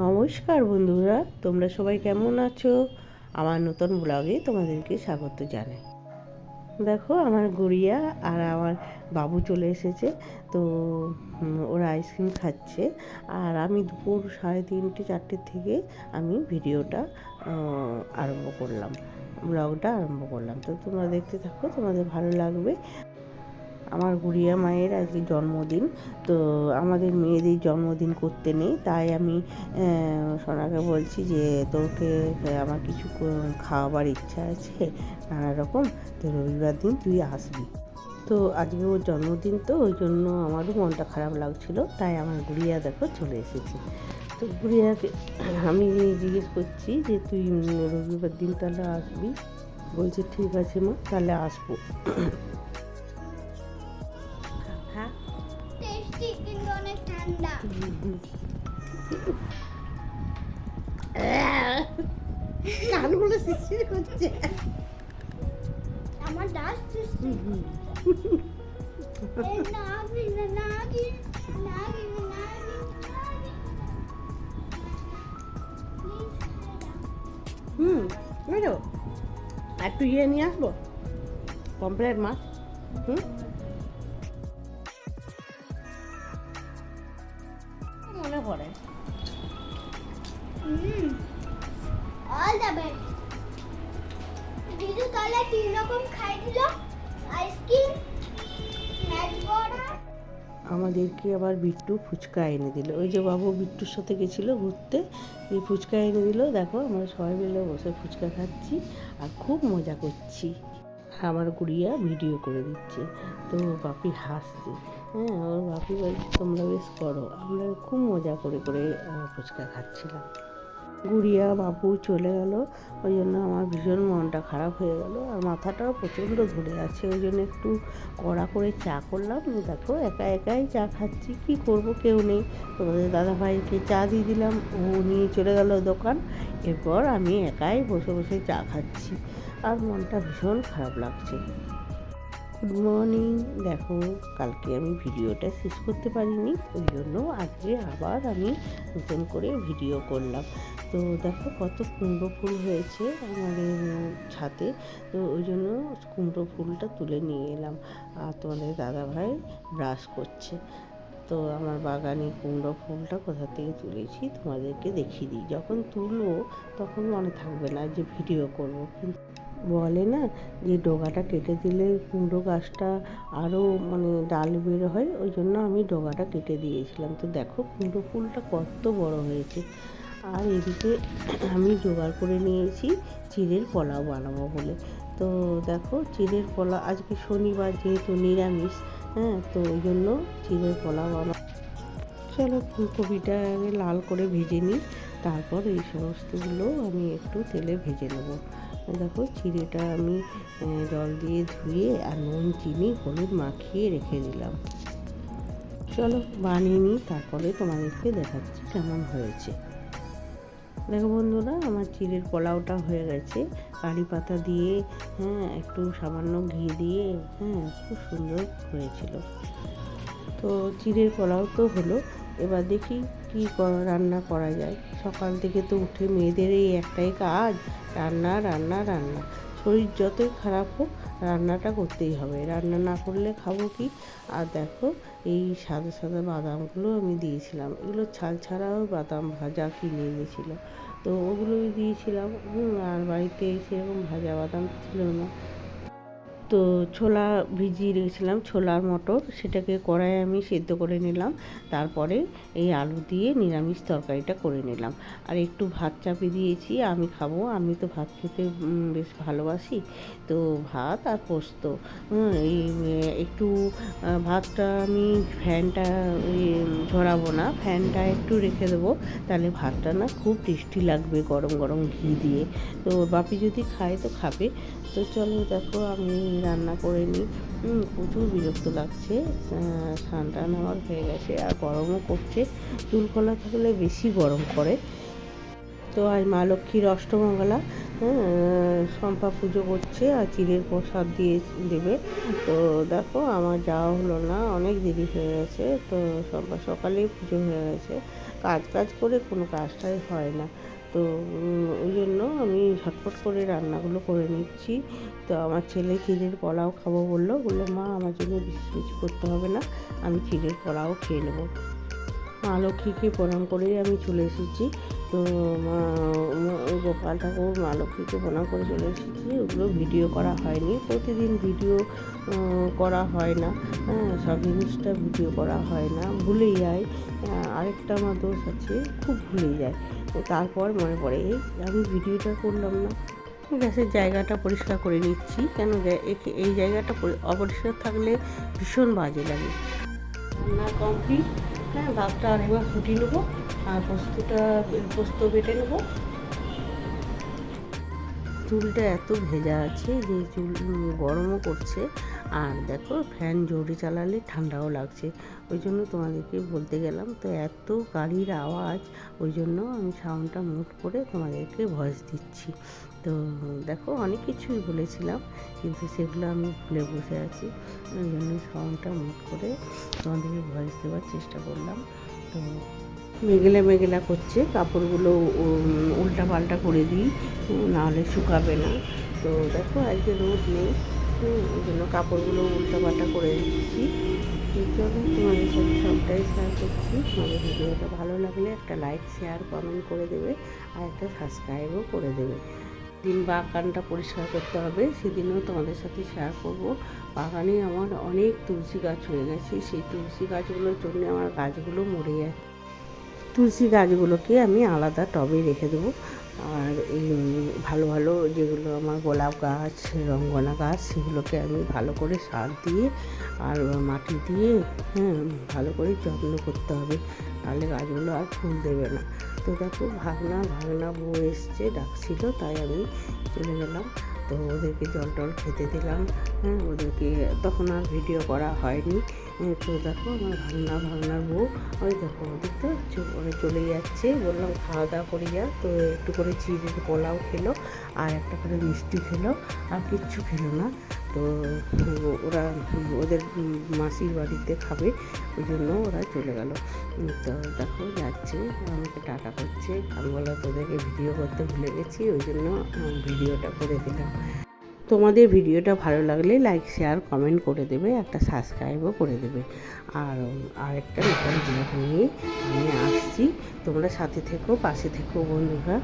নমস্কার বন্ধুরা, তোমরা সবাই কেমন আছো? আমার নতুন ব্লগে তোমাদেরকে স্বাগত জানাই। দেখো আমার গুড়িয়া আর আমার বাবু চলে এসেছে। তো ওরা আইসক্রিম খাচ্ছে আর আমি দুপুর 3:30-4টের থেকে আমি ভিডিওটা আরম্ভ করলাম, ব্লগটা আরম্ভ করলাম। তো তোমরা দেখতে থাকো, তোমাদের ভালো লাগবে। আমার গুড়িয়া মায়ের আজকে জন্মদিন। তো আমাদের মেয়েদের জন্মদিন করতে নেই, তাই আমি সোনাকে বলছি যে তোকে আমার কিছু খাওয়াবার ইচ্ছা আছে নানা রকম, তো রবিবার দিন তুই আসবি। তো আজকে ওর জন্মদিন, তো ওই জন্য আমারও মনটা খারাপ লাগছিলো, তাই আমার গুড়িয়া দেখো চলে এসেছে। তো গুড়িয়াকে আমি জিজ্ঞেস করছি যে তুই রবিবার দিন তাহলে আসবি। বলছে ঠিক আছে মা, তাহলে আসবো। কানগুলো শিরশির করছে আমার দাস বুঝলো। একটু ইয়ে নিয়ে আসবো, পমফ্রেট মাছ। মনে পড়ে অল দ্য বেস্ট। দিদু তাহলে 3 রকম খাই দিল, আইসক্রিম, স্ন্যাক্স বড়া। আমাদেরকে আবার বিট্টু ফুচকা এনে দিল। ওই যে বাবু বিট্টুর সাথে গেছিলো ঘুরতে, এই ফুচকা এনে দিল। দেখো আমরা সবাই মিলে বসে ফুচকা খাচ্ছি আর খুব মজা করছি। আমার গুড়িয়া ভিডিও করে দিচ্ছে, তো বাপি হাসছে। ওর বাপি বলছে তোমরা বেশ করো। আমরা খুব মজা করে করে ফুচকা খাচ্ছিলাম। গুড়িয়া বাবু চলে গেল, ওই জন্য আমার ভীষণ মনটা খারাপ হয়ে গেল আর মাথাটাও প্রচণ্ড ধরে আছে। ওই জন্য একটু কড়া করে চা করলাম। দেখো একা একাই চা খাচ্ছি, কি করব, কেউ নেই। তোমাদের দাদাভাইকে চা দিয়ে দিলাম, ও নিয়ে চলে গেল দোকান। এরপর আমি একাই বসে বসে চা খাচ্ছি আর মনটা ভীষণ খারাপ লাগছে। Good morning. দেখো কালকে আমি ভিডিওটা শেষ করতে পারিনি, ওই জন্য আজকে আবার আমি নতুন করে ভিডিও করলাম। তো দেখো কত কুমড়ো ফুল হয়েছে আমাদের ছাদে, তো ওই জন্য কুমড়ো ফুলটা তুলে নিয়ে এলাম। আর তোমাদের দাদাভাই ব্রাশ করছে। তো আমার বাগানে কুমড়ো ফুলটা কোথা থেকে তুলেছি তোমাদেরকে দেখিয়ে দিই। যখন তুলবো তখন মনে থাকবে না যে ভিডিও করব, কিন্তু বলে না যে ডগাটা কেটে দিলে কুমড়ো গাছটা আরও ডাল বের হয়, ওই জন্য আমি ডগাটা কেটে দিয়েছিলাম। তো দেখো কুমড়ো ফুলটা কত বড় হয়েছে। আর এদিকে আমি জোগাড় করে নিয়েছি চিড়ের পোলাও বানাবো বলে। তো দেখো চিড়ের পোলাও, আজকে শনিবার যেহেতু নিরামিষ, তো ওই জন্য চিড়ের পোলাও বানাবো। চলো ফুলকপিটা আগে লাল করে ভেজে নিই, তারপর এই সমস্তগুলো আমি একটু তেলে ভেজে নেবো। দেখো চিড়েটা আমি জল দিয়ে ধুয়ে আর নুন চিনি হলুদ মাখিয়ে রেখে দিলাম। চলো বানিয়ে নিই, তারপরে তোমাদেরকে দেখাচ্ছি কেমন হয়েছে। দেখো বন্ধুরা, আমার চিড়ের পোলাওটা হয়ে গেছে কারি পাতা দিয়ে, একটু সামান্য ঘি দিয়ে, খুব সুন্দর হয়েছিল। তো চিড়ের পোলাও তো হলো, এবার দেখি কী রান্না করা যায়। সকাল থেকে তো উঠে মেয়েদের এই একটাই কাজ, রান্না রান্না রান্না। শরীর যতই খারাপ হোক রান্নাটা করতেই হবে, রান্না না করলে খাবো কি। আর দেখো এই সাদা সাদা বাদামগুলো আমি দিয়েছিলাম, এগুলো ছাল ছাড়াও বাদাম ভাজা কিনে এনেছিল, তো ওগুলোই দিয়েছিলাম। আর বাড়িতে সেরকম ভাজা বাদাম ছিল না। তো ছোলা ভিজিয়ে রেখেছিলাম, ছোলার মটর, সেটাকে কড়াইয়ে আমি সেদ্ধ করে নিলাম। তারপরে এই আলু দিয়ে নিরামিষ তরকারিটা করে নিলাম। আর একটু ভাত চাপিয়ে দিয়েছি, আমি খাবো, আমি তো ভাত খেতে বেশ ভালোবাসি। তো ভাত আর পোস্ত, এই একটু ভাতটা আমি ফ্যানটা ঝরাবো না, ফ্যানটা একটু রেখে দেবো, তাহলে ভাতটা না খুব টেস্টি লাগবে গরম গরম ঘি দিয়ে। তো বাপি যদি খায় তো খাবে। তো চলো দেখো আমি রান্না করে নিই। প্রচুর বিরক্ত লাগছে, স্নান টান আমার হয়ে গেছে আর গরমও করছে, চুল খোলা থাকলে বেশি গরম করে। তো আজ মা লক্ষ্মীর অষ্টমঙ্গলা, শম্পা পুজো করছে আর চিড়ের প্রসাদ দিয়ে দেবে। তো দেখো আমার যাওয়া হলো না, অনেক দেরি হয়ে গেছে, তো শম্পা সকালেই পুজো হয়ে গেছে। কাজ কাজ করে কোনো কাজটাই হয় না। তো ওই জন্য আমি ঝটপট করে রান্নাগুলো করে নিচ্ছি। তো আমার ছেলে চিড়ের পোলাও খাবো বললো মা আমার জন্য বেশি কিছু করতে হবে না, আমি চিড়ের পোলাও খেয়ে নেবো। মা লক্ষ্মীকে প্রণাম করেই আমি চলে এসেছি। তো গোপাল ঠাকুর মা লক্ষ্মীকে প্রণাম করে চলে এসেছি। ওগুলো ভিডিও করা হয়নি, প্রতিদিন ভিডিও করা হয় না, হ্যাঁ, সব জিনিসটা ভিডিও করা হয় না, ভুলেই যায়। আরেকটা আমার দোষ আছে, খুব ভুলে যায়। তারপর মনে পড়ে আমি ভিডিওটা করলাম না। গ্যাসের জায়গাটা পরিষ্কার করে নিচ্ছি, কেন এই জায়গাটা অপরিষ্কার থাকলে ভীষণ বাজে লাগে। রান্না কমপ্লিট। হ্যাঁ, ভাতটা আরেকবার ফুটিয়ে নেবো আর পোস্ত বেটে নেবো। চুলটা এত ভেজা আছে যে চুল গরমও করছে, আর দেখো ফ্যান জোরে চালালে ঠান্ডাও লাগছে। ওই জন্য তোমাদেরকে বলতে গেলাম। তো এত গাড়ির আওয়াজ, ওই জন্য আমি সাউন্ডটা মিউট করে তোমাদেরকে ভয়েস দিচ্ছি। তো দেখো অনেক কিছুই বলেছিলাম, কিন্তু সেগুলো আমি ভুলে বসে আছি। ওই জন্য সাউন্ডটা মিউট করে তোমাদেরকে ভয়েস দেওয়ার চেষ্টা করলাম। তো মেঘলা করছে, কাপড়গুলো উল্টা পাল্টা করে দিই, নাহলে শুকাবে না। তো দেখো আজকে রোদ নেই, ওই জন্য কাপড়গুলো উল্টা পাল্টা করে দিচ্ছি। চলো তোমাদের সাথে সবটাই শেয়ার করছি। তোমাদের ভিডিওটা ভালো লাগলে একটা লাইক, শেয়ার, কমেন্ট করে দেবে, আর একটা সাবস্ক্রাইবও করে দেবে। দিন বাগানটা পরিষ্কার করতে হবে, সেদিনও তোমাদের সাথে শেয়ার করব। বাগানে আমার অনেক তুলসী গাছ হয়ে গেছে, সেই তুলসী গাছগুলোর জন্য আমার গাছগুলো মরে যাচ্ছে। তুলসী গাছগুলোকে আমি আলাদা টবে রেখে দেবো। আর এই ভালো ভালো যেগুলো আমার গোলাপ গাছ, রঙ্গনা গাছ, সেগুলোকে আমি ভালো করে সার দিয়ে আর মাটি দিয়ে, হ্যাঁ, ভালো করে যত্ন করতে হবে, তাহলে গাছগুলো আর ফুল দেবে না। তো দেখো ভাগনা বউ এসছে, ডাকছিল, তাই আমি চলে গেলাম। তো ওদেরকে জল টল খেতে দিলাম, হ্যাঁ, ওদেরকে তখন আর ভিডিও করা হয়নি। তো দেখো আমার ভাগনার বউ, ওই দেখো ওদিকটা ওরা চলে যাচ্ছে। বললাম খাওয়া দাওয়া করে যা। তো একটু করে চিড়ের পোলাও খেলো, আর একটা করে মিষ্টি খেলো, আর কিচ্ছু খেলো না। তো ওরা ওদের মাসির বাড়িতে খাবে, ওই জন্য ওরা চলে গেল। তো দেখো যাচ্ছে, আমাকে টাটা করছে। আমি বললাম তোদেরকে ভিডিও করতে ভুলে গেছি, ওই জন্য ভিডিওটা করে দিলাম। তোমাদের ভিডিওটা ভালো লাগলে লাইক, শেয়ার, কমেন্ট করে দেবে, একটা সাবস্ক্রাইবও করে দেবে। আর একটা নতুন ভিডিও নিয়ে আমি আসছি, তোমরা সাথে থেকো, পাশে থেকো বন্ধুরা।